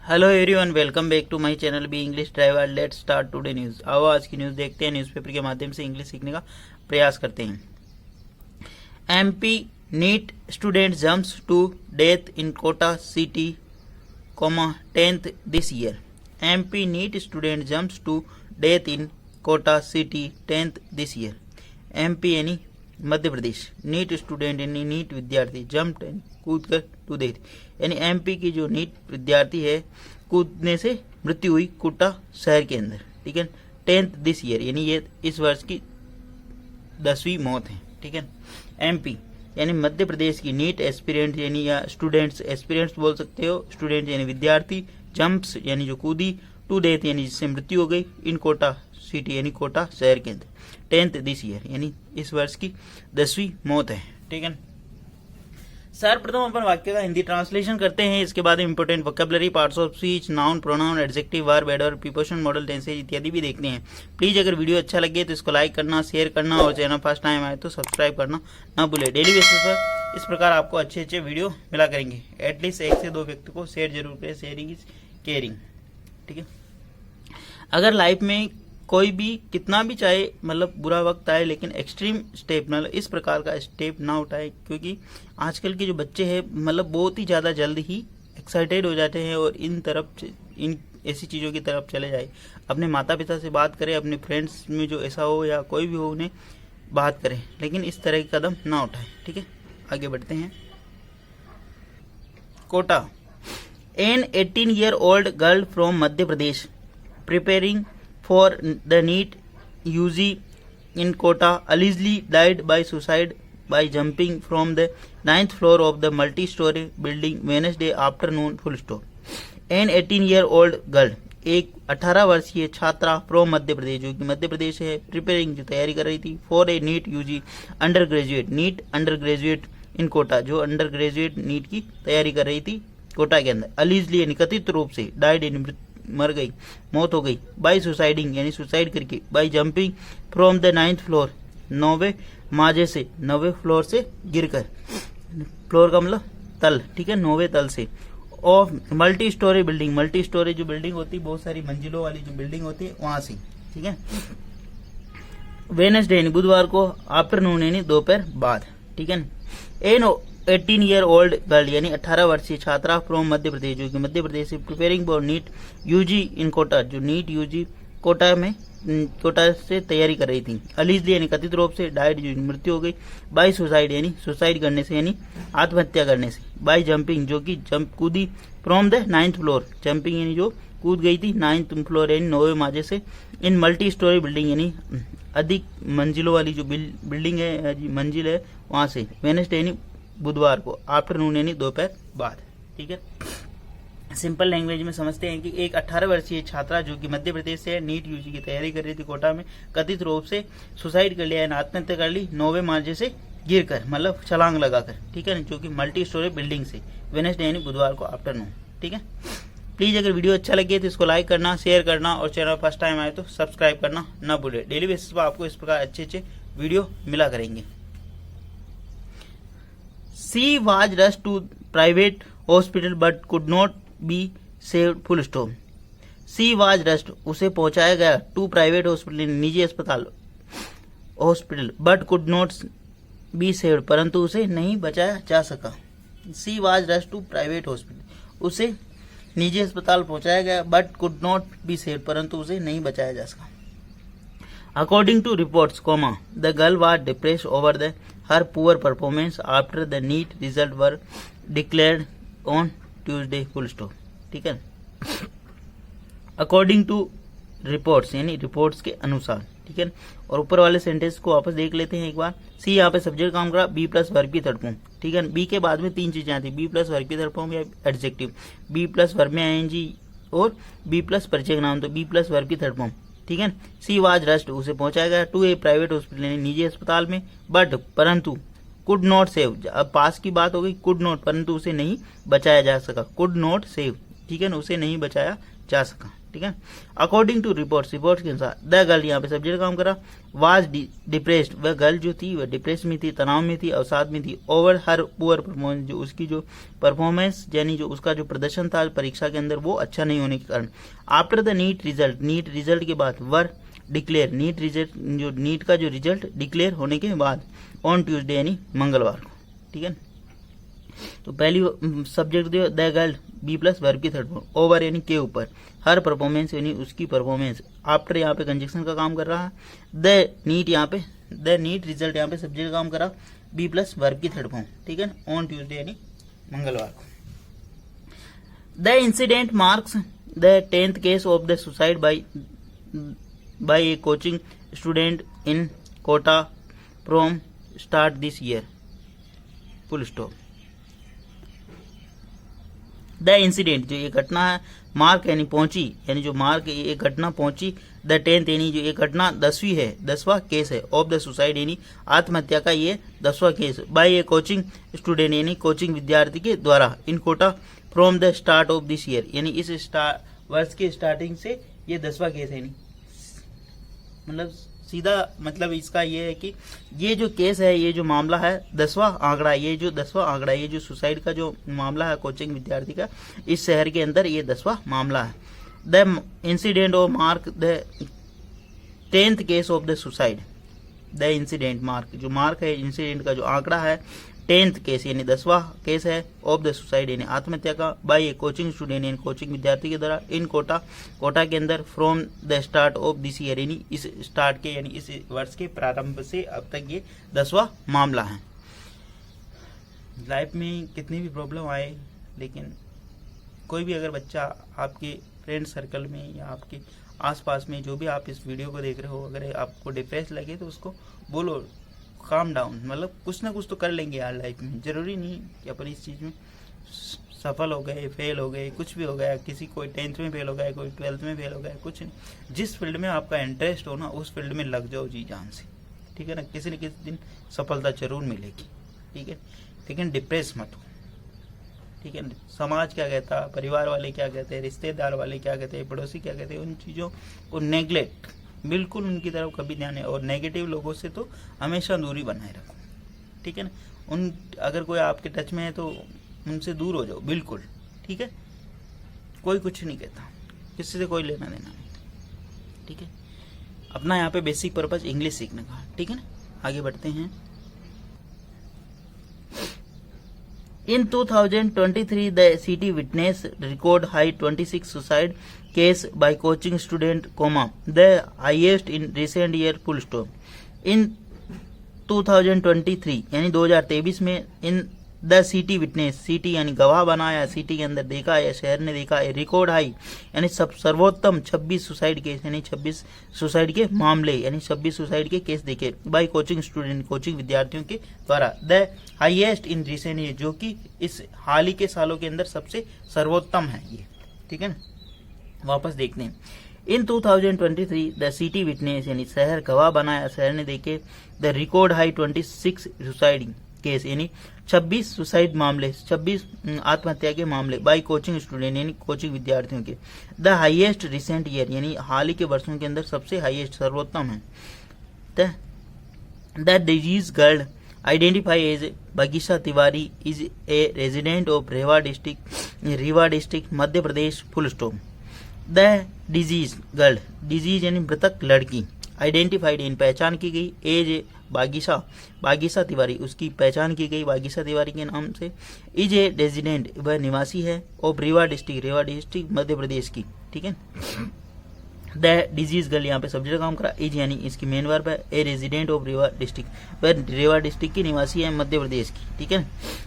Hello everyone, welcome back to my channel B English driver. Let's start today news. आओ आज की news देखते हैं। न्यूज़पेपर के माध्यम से इंग्लिश सीखने का प्रयास करते हैं। MP NEET student jumps to death in Kota city, 10th this year. MP NEET student jumps to death in Kota city 10th this year. MP यानी मध्य प्रदेश, नीट स्टूडेंट यानी नीट विद्यार्थी, जंप कूद कर टू डेथ यानी एमपी की जो नीट विद्यार्थी है कूदने से मृत्यु हुई कोटा शहर के अंदर। ठीक है, 10th दिस ईयर यानी ये इस वर्ष की 10वीं मौत है। ठीक है, एमपी यानी मध्य प्रदेश की नीट एस्पिरेंट यानी या स्टूडेंट्स, एस्पिरेंट्स बोल सकते हो, स्टूडेंट यानी विद्यार्थी, जंप्स यानी जो कूदी, टू डेथ यानी जिससे मृत्यु हो गई, इन कोटा सिटी यानी कोटा शहर के अंदर, 10th दिस ईयर यानी इस वर्ष की 10वीं मौत है। ठीक है, सर्वप्रथम अपन वाक्य का हिंदी ट्रांसलेशन करते हैं। इसके बाद important vocabulary, parts of speech, noun, pronoun, adjective, verb, adverb, preposition, model, tenses इत्यादि भी देखते हैं। प्लीज अगर वीडियो अच्छा लगे तो इसको लाइक करना, शेयर करना और चैनल फर्स्ट टाइम आए तो सब्सक्राइब करना ना भूले। डेली बेसिस पर इस प्रकार आपको अच्छे अच्छे वीडियो मिला करेंगे। एटलीस्ट 1 से 2 व्यक्ति को शेयर जरूर करें। Sharing is caring. ठीक है, अगर लाइफ में कोई भी कितना भी चाहे मतलब बुरा वक्त आए लेकिन एक्सट्रीम स्टेप मतलब इस प्रकार का स्टेप ना उठाए, क्योंकि आजकल के जो बच्चे हैं मतलब बहुत ही ज़्यादा जल्द ही एक्साइटेड हो जाते हैं और इन ऐसी चीज़ों की तरफ चले जाए। अपने माता पिता से बात करें, अपने फ्रेंड्स में जो ऐसा हो या कोई भी हो उन्हें बात करें, लेकिन इस तरह के कदम ना उठाएं। ठीक है, आगे बढ़ते हैं। Kota, an 18-year-old girl from Madhya Pradesh preparing for the NEET UG in Kota allegedly died by suicide by jumping from the 9th floor of the multi-story building Wednesday afternoon. Full stop. An 18-year-old girl, एक 18 वर्षीय छात्रा from Madhya प्रदेश, जो कि मध्य प्रदेश है, preparing जो तैयारी कर रही थी, for a NEET UG undergraduate, NEET undergraduate in Kota, जो अंडर ग्रेजुएट नीट की तैयारी कर रही थी कोटा के अंदर, अलीजली यानी कथित रूप से, डाइड यानी मर गई, मौत हो गई, बाई सुसाइडिंग यानी सुसाइड करके, by jumping from the 9th floor, 9वें माजे से, 9वें फ्लोर से गिरकर, फ्लोर का मतलब तल, ठीक है, 9वें तल से, of multi storey building, multi storey जो बिल्डिंग होती है, बहुत सारी मंजिलों वाली जो बिल्डिंग होती है वहां से। ठीक है, वेडनेसडे यानी बुधवार को, आफ्टरनून यानी दोपहर बाद। ठीक है, एन 18-year-old गर्ल यानी 18 वर्षीय छात्रा फ्रॉम मध्य प्रदेश, जो कि मध्य प्रदेश से, preparing for NEET UG in Kota, जो नीट यूजी कोटा में कोटा से तैयारी कर रही थी, अलीजली यानी कथित रूप से, डाइड जो मृत्यु हो गई, बाई सुसाइड यानी सुसाइड करने से यानी आत्महत्या करने से, बाई जंपिंग जो कि जंप कूदी, from the 9th floor, jumping यानी जो कूद गई थी 9th फ्लोर यानी 9वें माजे से, इन मल्टी स्टोरी बिल्डिंग यानी अधिक मंजिलों वाली जो बिल्डिंग है, मंजिल है वहां से, वेडनेसडे यानी बुधवार को, आफ्टरनून यानी दोपहर बाद। ठीक है, सिंपल लैंग्वेज में समझते हैं कि एक 18 वर्षीय छात्रा जो कि मध्य प्रदेश से नीट यूजी की तैयारी कर रही थी कोटा में, कथित रूप से सुसाइड कर लिया, आत्महत्या कर ली 9वें माजे से गिरकर, मतलब छलांग लगाकर। ठीक है, जो कि मल्टी स्टोरी बिल्डिंग से, वेडनेसडे यानी बुधवार को आफ्टरनून। ठीक है, प्लीज अगर वीडियो अच्छा लगे तो इसको लाइक करना, शेयर करना और चैनल फर्स्ट टाइम आए तो सब्सक्राइब करना ना भूले। डेली बेसिस पर आपको इस प्रकार अच्छे अच्छे वीडियो मिला करेंगे। She was rushed to private hospital but could not be saved. Full stop. She was rushed, उसे पहुंचाया गया, टू प्राइवेट हॉस्पिटल निजी अस्पताल hospital, but could not be saved, परंतु उसे नहीं बचाया जा सका। She was rushed to private hospital, उसे निजी अस्पताल पहुंचाया गया, but could not be saved, परंतु उसे नहीं बचाया जा सका। According to reports, the girl was depressed over her poor performance after the NEET result were declared on Tuesday. Full stop. ठीक है, अकॉर्डिंग टू रिपोर्ट्स यानी रिपोर्ट्स के अनुसार। ठीक है, और ऊपर वाले सेंटेंस को वापस देख लेते हैं एक बार। सी यहाँ पे सब्जेक्ट काम करा, बी प्लस वर्ब की थर्ड फॉर्म। ठीक है, बी के बाद में 3 चीजें आती, बी प्लस वर्ब की थर्ड फॉर्म या एडजेक्टिव, बी प्लस वर्ब में आईएनजी और बी प्लस परिचय नाम, तो बी प्लस वर्ब की थर्ड फॉर्म। ठीक है, सी वाज रस्ट, उसे पहुंचाया गया, टू ए प्राइवेट हॉस्पिटल यानी निजी अस्पताल में, बट परंतु, कुड नॉट सेव, अब पास की बात हो गई, कुड नॉट, परंतु उसे नहीं बचाया जा सका, कुड नॉट सेव। ठीक है ना, उसे नहीं बचाया जा सका। ठीक है। ठीक है। अकॉर्डिंग टू रिपोर्ट के अनुसार द गर्ल यहाँ पे सब्जेक्ट काम करा, वाज डिप्रेस्ड, वह गर्ल जो थी वह डिप्रेस में थी, तनाव में थी, अवसाद में थी, ओवर हर पुअर परफॉर्मेंस, जो उसकी जो परफॉर्मेंस यानी जो उसका जो प्रदर्शन था परीक्षा के अंदर वो अच्छा नहीं होने के कारण। आफ्टर द नीट रिजल्ट के बाद वर डिक्लेयर, नीट का जो रिजल्ट डिक्लेयर होने के बाद ऑन ट्यूसडे यानी मंगलवार को, ठीक है। तो पहली सब्जेक्ट दियो the girl B plus verb की थर्ड फॉर्म, ओवर यानी के ऊपर, हर परफॉर्मेंस यानी उसकी परफॉर्मेंस, आफ्टर यहाँ पे कंजक्शन का काम कर रहा है, द नीट रिजल्ट यहाँ पे सब्जेक्ट काम करा, बी प्लस वर्ब की थर्ड फॉर्म, ठीक है, ऑन ट्यूसडे यानी मंगलवार को। The incident marks the 10th case of the suicide by a coaching student in Kota from start this year, full stop. The incident जो ये घटना है, मार्क यानी पहुंची, यानी जो मार्क ये घटना पहुंची, द 10th यानी जो ये घटना 10वीं है, 10वां केस है, ऑफ द सुसाइड यानी आत्महत्या का ये 10वां case, by a coaching student यानी कोचिंग विद्यार्थी के द्वारा, in Kota from the start of this year यानी इस वर्ष के स्टार्टिंग से ये 10वां केस है, नहीं मतलब सीधा मतलब इसका ये है कि ये जो केस है, ये जो मामला है 10वां आंकड़ा, ये जो 10वां आंकड़ा, ये जो सुसाइड का जो मामला है कोचिंग विद्यार्थी का इस शहर के अंदर ये 10वां मामला है। The incident of mark the 10th case of the suicide, the incident mark जो मार्क है इंसिडेंट का जो आंकड़ा है 10th केस यानी 10वां केस है, ऑफ द सुसाइड यानी आत्महत्या का, बाय ए कोचिंग स्टूडेंट यानी कोचिंग विद्यार्थी के द्वारा, इन कोटा के अंदर, from the start of this year यानी इस स्टार्ट के यानी इस वर्ष के प्रारंभ से अब तक ये 10वां मामला है। लाइफ में कितनी भी प्रॉब्लम आए, लेकिन कोई भी अगर बच्चा आपके फ्रेंड सर्कल में या आपके आसपास में जो भी आप इस वीडियो को देख रहे हो, अगर आपको डिप्रेस लगे तो उसको बोलो काम डाउन, मतलब कुछ ना कुछ तो कर लेंगे यार लाइफ में, जरूरी नहीं कि अपन इस चीज़ में सफल हो गए, फेल हो गए, कुछ भी हो गया, किसी कोई 10th में फेल हो गया, कोई 12th में फेल हो गया, कुछ नहीं, जिस फील्ड में आपका इंटरेस्ट हो ना उस फील्ड में लग जाओ जी जान से, ठीक है ना, किसी न किसी दिन सफलता जरूर मिलेगी, ठीक है, लेकिन डिप्रेस मत हो, ठीक है। समाज क्या कहता, परिवार वाले क्या कहते हैं, रिश्तेदार वाले क्या कहते हैं, पड़ोसी क्या कहते हैं, उन चीज़ों को नेग्लेक्ट, बिल्कुल उनकी तरफ कभी ध्यान है, और नेगेटिव लोगों से तो हमेशा दूरी बनाए रखो, ठीक है ना। उन अगर कोई आपके टच में है तो उनसे दूर हो जाओ बिल्कुल, ठीक है। कोई कुछ नहीं कहता, किसी से कोई लेना देना नहीं, ठीक है। अपना यहाँ पे बेसिक पर्पज इंग्लिश सीखने का, ठीक है ना। आगे बढ़ते हैं। In 2023, the city witnessed record high 26 suicide case by coaching student, the highest in recent year, full stop. In 2023 यानी 2023 में in the city witness, city यानी गवाह बनाया, सिटी के अंदर देखा या शहर ने देखा है, रिकॉर्ड हाई यानी सर्वोत्तम 26 सुसाइड केस यानी 26 सुसाइड के मामले यानी 26 सुसाइड के केस देखे बाय कोचिंग स्टूडेंट, कोचिंग विद्यार्थियों के द्वारा, the highest in recent year, जो कि इस हाल ही के सालों के अंदर सबसे सर्वोत्तम है ये, ठीक है ना। वापस देखते हैं। इन 2023 द सिटी विटनेस यानी शहर गवाह बनाया, शहर ने देखे, the record high 26 suicide case यानी 26 सुसाइड मामले, 26 आत्महत्या के मामले बाय कोचिंग स्टूडेंट यानी कोचिंग विद्यार्थियों के, द हाईएस्ट रिसेंट ईयर यानी हाल ही के वर्षों के अंदर सबसे हाईएस्ट सर्वोत्तम है। The deceased girl identify as Bagisha Tiwari is a resident of Rewa district Madhya Pradesh, full stop. The deceased girl, deceased यानी मृतक लड़की, आइडेंटिफाइड यानी पहचान की गई, एज बागीशा तिवारी उसकी पहचान की गई बागीशा तिवारी के नाम से, इज ए रेजिडेंट वह निवासी है, ऑफ रीवा डिस्ट्रिक्ट मध्य प्रदेश की, ठीक है। द डिजीज गर्ल यहाँ पे सब्जेक्ट काम करा, इज यानी इसकी मेन वर्ब है, ए रेजिडेंट ऑफ रीवा डिस्ट्रिक्ट वह रीवा डिस्ट्रिक्ट की निवासी है मध्य प्रदेश की, ठीक है।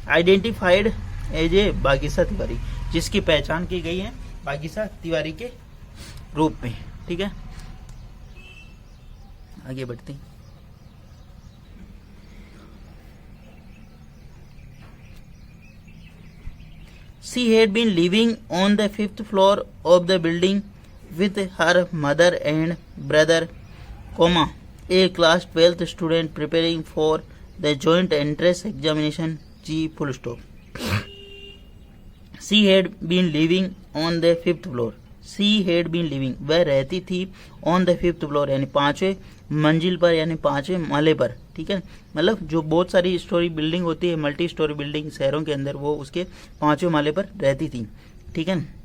आइडेंटिफाइड एज ए बागीशा तिवारी जिसकी पहचान की गई है बागीशा तिवारी के रूप में, ठीक है। आगे बढ़ते हैं। She had been living on the 5th floor of the building with her mother and brother, a class 12th student preparing for the joint entrance examination, full stop. She had been living on the 5th floor. She had been living, वह रहती थी on the 5th floor यानी 5वें मंजिल पर यानी 5वें माले पर, ठीक है। मतलब जो बहुत सारी स्टोरी बिल्डिंग होती है, मल्टी स्टोरी बिल्डिंग शहरों के अंदर, वो उसके 5वें माले पर रहती थी, ठीक है।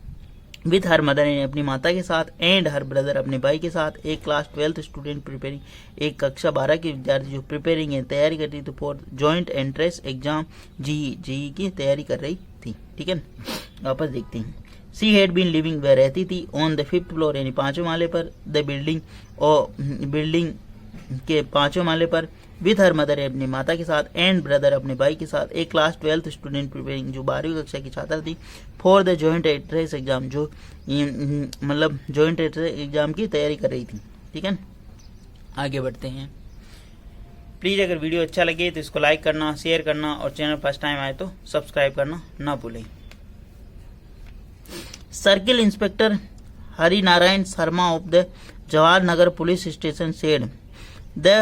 विथ हर मदर यानी अपनी माता के साथ, एंड हर ब्रदर अपने भाई के साथ, एक क्लास 12th स्टूडेंट प्रिपेयरिंग, एक कक्षा 12 की विद्यार्थी जो प्रिपेयरिंग है तैयारी कर रही थी for joint entrance exam JEE की तैयारी कर रही थी, ठीक है। वापस देखते हैं। सी हैड बीन लिविंग, वह रहती थी ऑन द 5th फ्लोर यानी 5वें माले पर, द बिल्डिंग और बिल्डिंग के 5वें माले पर, विथ हर मदर अपनी माता के साथ, एंड ब्रदर अपने भाई के साथ, एक क्लास 12th स्टूडेंट प्रिपेयरिंग जो 12वीं कक्षा की छात्रा थी for the joint entrance exam, जो मतलब जॉइंट एंट्रेंस एग्जाम की तैयारी कर रही थी, ठीक है। आगे बढ़ते हैं। प्लीज़ अगर वीडियो अच्छा लगे तो इसको लाइक करना, शेयर करना और चैनल फर्स्ट टाइम आए तो सब्सक्राइब करना ना भूलें। Circle inspector Hari Narayan Sharma of the Jawahar Nagar police station said the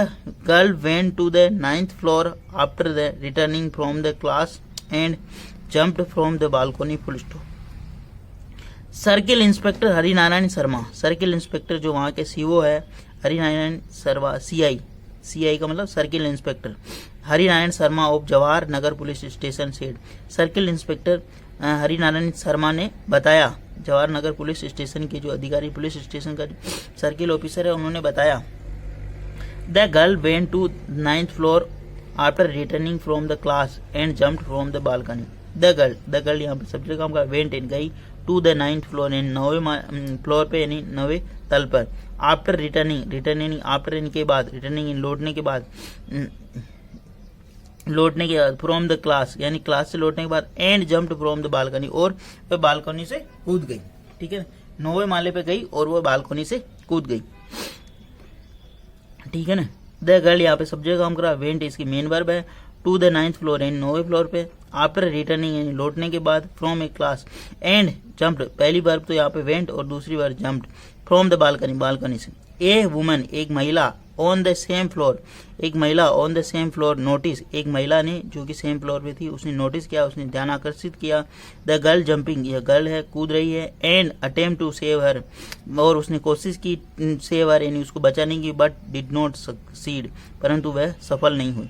girl went to the 9th floor after the returning from the class and jumped from the balcony, full stop। Circle inspector Harinarayan Sharma, circle inspector जो वहाँ के CO है Harinarayan Sharma, CI का मतलब circle inspector Harinarayan Sharma of Jawahar Nagar police station said, circle inspector Harinarayan Sharma ने बताया, Jawahar Nagar police station के जो अधिकारी, पुलिस स्टेशन का सर्किल ऑफिसर है, उन्होंने बताया, the girl went to 9th floor after returning from the class and jumped from the balcony. The girl यहाँ पर सब्जेक्ट काम का वेंट इन गई, टू द 9th फ्लोर यानी 9वें फ्लोर पे यानी 9वें तल पर, आफ्टर रिटर्निंग आफ्टर इनके बाद, रिटर्निंग इन लौटने के बाद, फ्रॉम द क्लास यानी क्लास से लौटने के बाद, and jumped from the balcony और वह बालकनी से कूद गई, ठीक है। 9वें माले पे गई और वो बालकनी से कूद गई, ठीक है ना। द गर्ल यहाँ पे सब्जेक्ट काम करा, वेंट इसकी मेन वर्ब है, टू द 9th फ्लोर यानी 9वें फ्लोर पे, आफ्टर रिटर्निंग यानी लौटने के बाद, from a class, and jumped, पहली वर्ब तो यहाँ पे वेंट और दूसरी verb jumped, from the balcony से। ए वुमन एक महिला, ऑन द सेम फ्लोर एक महिला, on the same floor notice एक महिला ने जो कि सेम फ्लोर पे थी उसने नोटिस किया, उसने ध्यान आकर्षित किया, द गर्ल जंपिंग यह गर्ल है कूद रही है, and attempt to save her और उसने कोशिश की सेव हर यानी उसको बचाने की, बट डिड नॉट सक्सीड परंतु वह सफल नहीं हुई।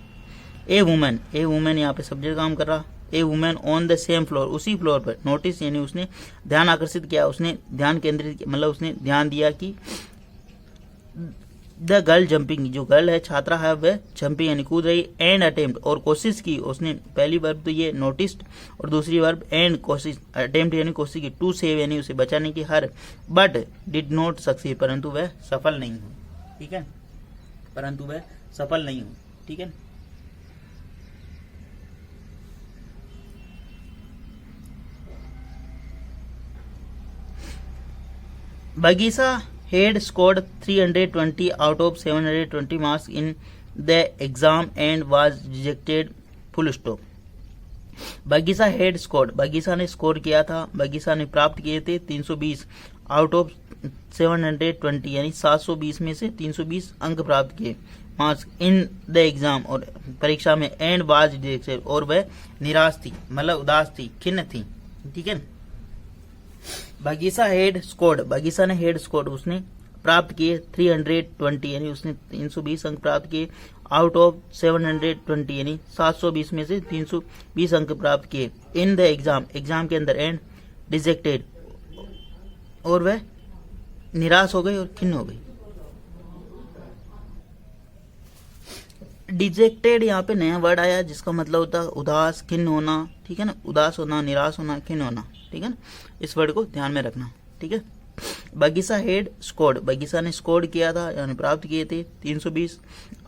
ए वुमेन यहाँ पे सब्जेक्ट काम कर रहा, a women on the same floor उसी फ्लोर पर, नोटिस यानी उसने ध्यान आकर्षित किया, उसने ध्यान केंद्रित मतलब उसने ध्यान दिया कि द गर्ल जंपिंग जो गर्ल है छात्रा है वह जंपिंग यानी कूद रही, एंड अटेम्प्ट और कोशिश की, उसने पहली वर्ब तो ये नोटिस्ड और दूसरी वर्ब एंड कोशिश, अटेम्प्ट यानी कोशिश की, टू सेव यानी उसे बचाने की, her but did not succeed परंतु वह सफल नहीं हुई, ठीक है, परंतु वह सफल नहीं हुई, ठीक है। बगीचा had scored 320 out of 720 marks in the exam and was rejected, full stop। बगीचा हेड स्कोर्ड बगीचा ने स्कोर किया था, बगीचा ने प्राप्त किए थे 320 आउट ऑफ 720 यानी 720 में से 320 अंक प्राप्त किए मार्क्स इन द एग्जाम और परीक्षा में, एंड वाज रिजेक्टेड और वह निराश थी मतलब उदास थी, खिन्न थी, ठीक है। बगीचा ने हेड स्कोर्ड उसने प्राप्त किए 320 यानी उसने 320 अंक प्राप्त किए, आउट ऑफ 720 यानी 720 में से 320 अंक प्राप्त किए, इन द एग्जाम के अंदर, एंड रिजेक्टेड और वह निराश हो गई और खिन्न हो गई। डिजेक्टेड यहाँ पे नया वर्ड आया जिसका मतलब होता है उदास, खिन्न होना, ठीक है ना, उदास होना, निराश होना, खिन्न होना, ठीक है ना, इस वर्ड को ध्यान में रखना, ठीक है। बगीचा हेड स्कोर्ड बगीचा ने स्कोर किया था यानी प्राप्त किए थे 320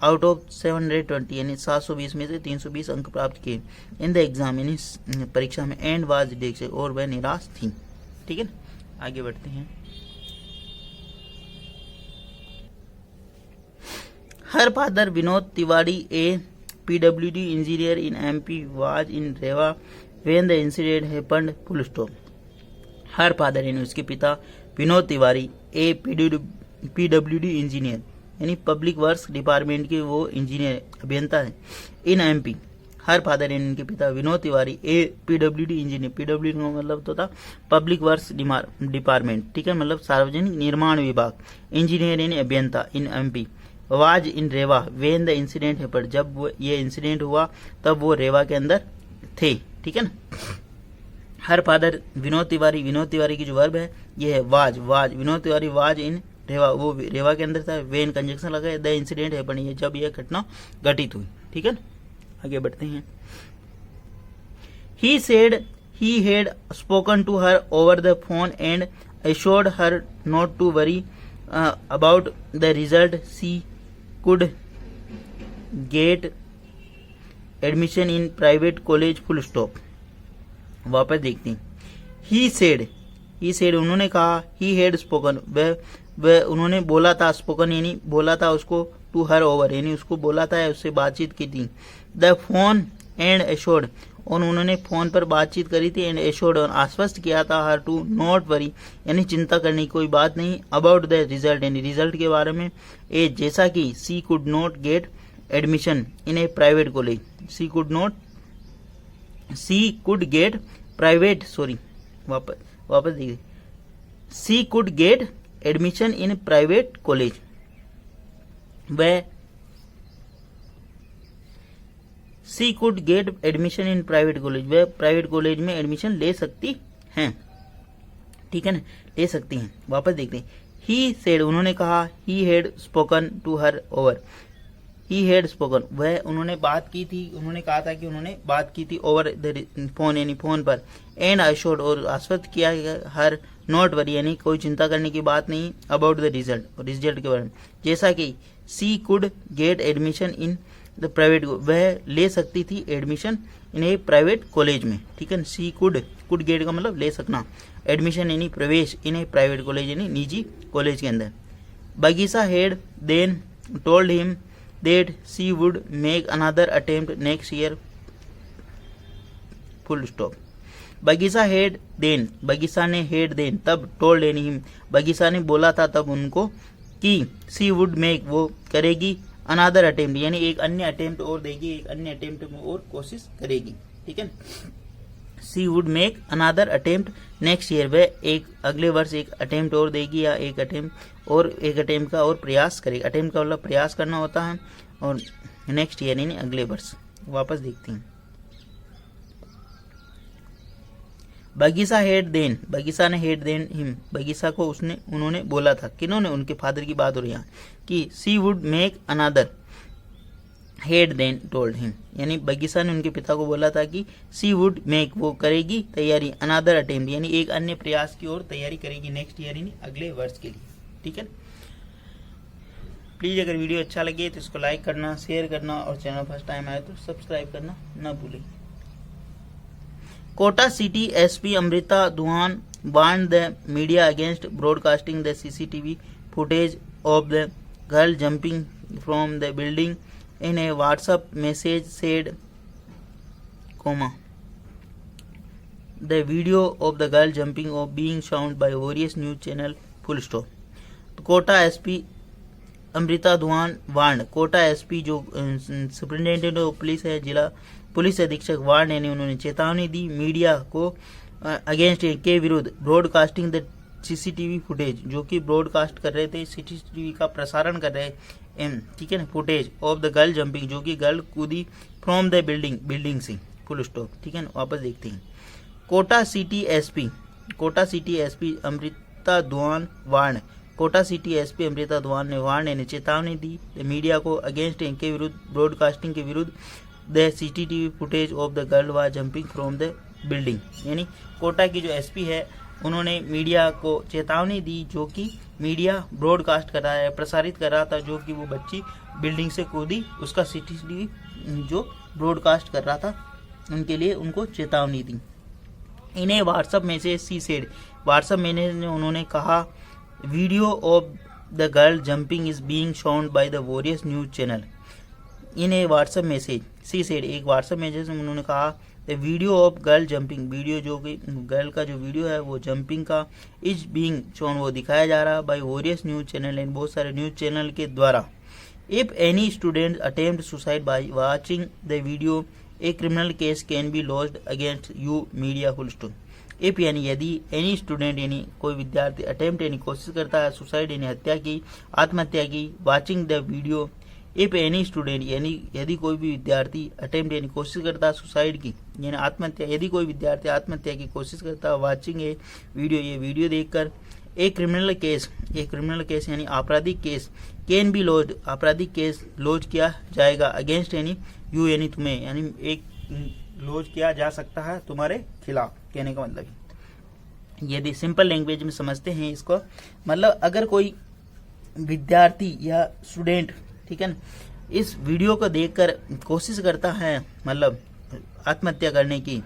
आउट ऑफ 720 यानी 720 में से 320 अंक प्राप्त किए, इन द एग्जाम यानी परीक्षा में, एंड वाज डिजेक्टेड और वह निराश थी, ठीक है। आगे बढ़ते हैं। Her father Vinod Tiwari A PWD engineer in MP was in Rewa when the incident happened, full stop। Her father यानी उसके पिता विनोद तिवारी ए PWD इंजीनियर यानी पब्लिक वर्क्स डिपार्टमेंट के वो इंजीनियर अभियंता है, इन MP हर फादर यानी उनके पिता विनोद तिवारी ए पीडब्ल्यूडी इंजीनियर, पीडब्ल्यूडी का मतलब तो था पब्लिक वर्क्स डिपार्टमेंट, ठीक है, मतलब सार्वजनिक निर्माण विभाग, इंजीनियर यानी अभियंता in MP, was in Rewa when the incident है, पर जब ये इंसिडेंट हुआ तब वो रेवा के अंदर थे, ठीक है ना। हर फादर विनोद तिवारी की जो वर्ब है ये है was, Vinod Tiwari was in Rewa, वो रेवा के अंदर था, वेन कंजक्शन लगा, द इंसिडेंट है पर ये जब यह घटना घटित हुई, ठीक है ना। आगे बढ़ते हैं। He said he had spoken to her over the phone and assured her not to worry about the result. She could get admission in private college full stop. वापस देखते हैं। He said उन्होंने कहा, he had spoken वह उन्होंने बोला था, spoken यानी बोला था उसको, to her over यानी उसको बोला था, उससे बातचीत की थी। The phone and assured और उन्होंने फोन पर बातचीत करी थी, एंड एश्योर्ड और आश्वस्त किया था, हर टू नॉट वरी यानी चिंता करने की कोई बात नहीं, अबाउट द रिजल्ट यानी रिजल्ट के बारे में, ए जैसा कि she could not get admission in a private college, she could get private, sorry वापस देखिए, she could get admission in private college, वह she could get admission in private college, वह प्राइवेट कॉलेज में एडमिशन ले सकती हैं, ठीक है ना, ले सकती हैं। वापस देखते हैं। ही सेड उन्होंने कहा, he had spoken to her over, he had spoken वह उन्होंने बात की थी, उन्होंने कहा था कि उन्होंने बात की थी ओवर द फोन यानी फोन पर, एंड अश्योर्ड और आश्वस्त किया हर नॉट वरी यानी कोई चिंता करने की बात नहीं, अबाउट द रिजल्ट के बारे में, जैसा कि she could get admission in the private, वह ले सकती थी admission in a private college में, ठीक है। सी कुड गेट का मतलब ले सकना, एडमिशन यानी प्रवेश इन ए प्राइवेट कॉलेज यानी निजी कॉलेज के अंदर। Bagisha had then told him that she would make another attempt next year full stop. Bagisha ने हैड देन तब, टोल्ड यानी हिम बगीसा ने बोला था तब उनको, कि सी वुड मेक वो करेगी, अनदर अटेम्प्ट यानी एक अन्य अटेम्प्ट और देगी, एक अन्य अटेम्प्ट में और कोशिश करेगी, ठीक है। She would make another attempt next year, वह एक अगले वर्ष एक अटेम्प्ट और देगी, या एक अटेम्प्ट का और प्रयास करेगी। अटेम्प्ट का मतलब प्रयास करना होता है, और नेक्स्ट ईयर यानी अगले वर्ष। वापस देखते हैं। बगीसा ने हेड देन हिम, बगीसा को उन्होंने बोला था, किन्होंने, उनके फादर की बात हो रही है कि she would make another, had then told him यानी बगीसा ने उनके पिता को बोला था कि सी वुड मेक वो करेगी तैयारी, अनदर अटेम्प्ट यानी एक अन्य प्रयास की ओर तैयारी करेगी, नेक्स्ट ईयर यानी अगले वर्ष के लिए, ठीक है। प्लीज अगर वीडियो अच्छा लगे तो इसको लाइक करना, शेयर करना, और चैनल फर्स्ट टाइम आए तो सब्सक्राइब करना ना भूलें। Kota city SP Amrita Duhan warned the media against broadcasting the CCTV footage of the girl jumping from the building. In a WhatsApp message said, the video of the girl jumping of being shown by various news channel full stop. Kota SP Amrita Duhan warned, Kota SP जो superintendent of police है, जिला police अधीक्षक ward यानी उन्होंने चेतावनी दी media को against के विरुद्ध ब्रॉडकास्टिंग द सीसीटीवी फुटेज, जो कि ब्रॉडकास्ट कर रहे थे, सीसीटीवी का प्रसारण कर रहे, ठीक है ना, footage of the girl jumping, जो कि गर्ल कूदी फ्रॉम द बिल्डिंग से, फुल स्टॉप, ठीक है ना। वापस देखते हैं। Kota city SP Amrita Duhan warned, Kota city SP Amrita Duhan ने वार्ड यानी चेतावनी दी मीडिया को अगेंस्ट के विरुद्ध ब्रॉडकास्टिंग के विरुद्ध the CCTV footage of the girl was jumping from the building, यानी कोटा की जो एसपी है उन्होंने मीडिया को चेतावनी दी, जो कि मीडिया ब्रॉडकास्ट कर रहा है, प्रसारित कर रहा था, जो कि वो बच्ची बिल्डिंग से कूदी, उसका सीसीटीवी जो ब्रॉडकास्ट कर रहा था, उनके लिए उनको चेतावनी दी। इन्हें WhatsApp message she said, WhatsApp message में उन्होंने कहा, video of the girl jumping is being shown by the various news channel. इन्हें व्हाट्सएप मैसेज सी सेड, एक व्हाट्सएप मैसेज में उन्होंने कहा, the video of girl jumping, video जो कि गर्ल का जो वीडियो है वो जंपिंग का, इज बीइंग शोन वो दिखाया जा रहा बाय वॉरियस न्यूज चैनल एंड बहुत सारे न्यूज चैनल के द्वारा। If any student attempt suicide by watching the video a criminal case can be lodged against you media full stop. If यानी यदि एनी स्टूडेंट यानी कोई विद्यार्थी अटेम्प्ट यानी कोशिश करता है सुसाइड यानी हत्या की, आत्महत्या की, watching the video. If any student यानी यदि कोई भी विद्यार्थी अटेम्प्ट यानी कोशिश करता है सुसाइड की यानी आत्महत्या, यदि कोई विद्यार्थी आत्महत्या की कोशिश करता है, वाचिंग ए वीडियो ये वीडियो देखकर, एक क्रिमिनल केस यानी आपराधिक केस कैन बी लॉज्ड आपराधिक केस लॉज किया जाएगा अगेंस्ट यानी यू यानी तुम्हें, यानी एक लॉज किया जा सकता है तुम्हारे खिलाफ। कहने का मतलब यदि सिंपल लैंग्वेज में समझते हैं इसको, मतलब अगर कोई विद्यार्थी या स्टूडेंट, ठीक है ना, इस वीडियो को देखकर कोशिश करता है मतलब आत्महत्या करने की,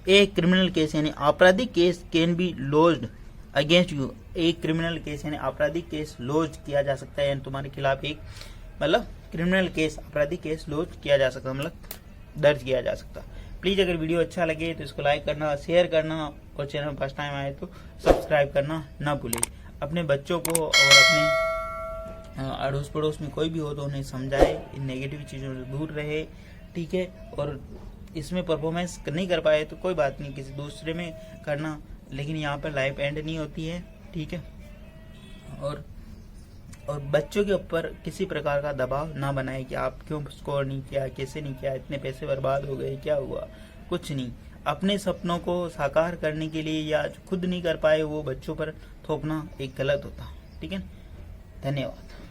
एक क्रिमिनल केस यानी आपराधिक case can be lodged against you, एक क्रिमिनल केस यानी आपराधिक केस लॉज किया जा सकता है, यानी तुम्हारे खिलाफ एक मतलब क्रिमिनल केस आपराधिक केस लॉज किया जा सकता, मतलब दर्ज किया जा सकता। प्लीज अगर वीडियो अच्छा लगे तो इसको लाइक करना, शेयर करना और चैनल में फर्स्ट टाइम आए तो सब्सक्राइब करना ना भूलें। अपने बच्चों को और अपने अड़ोस पड़ोस में कोई भी हो तो उन्हें समझाए, इन नेगेटिव चीज़ों से दूर रहे, ठीक है। और इसमें परफॉर्मेंस नहीं कर पाए तो कोई बात नहीं, किसी दूसरे में करना, लेकिन यहाँ पर लाइफ एंड नहीं होती है, ठीक है। और बच्चों के ऊपर किसी प्रकार का दबाव ना बनाए कि आप क्यों स्कोर नहीं किया, कैसे नहीं किया, इतने पैसे बर्बाद हो गए, क्या हुआ, कुछ नहीं। अपने सपनों को साकार करने के लिए या खुद नहीं कर पाए वो बच्चों पर थोपना एक गलत होता, ठीक है। धन्यवाद।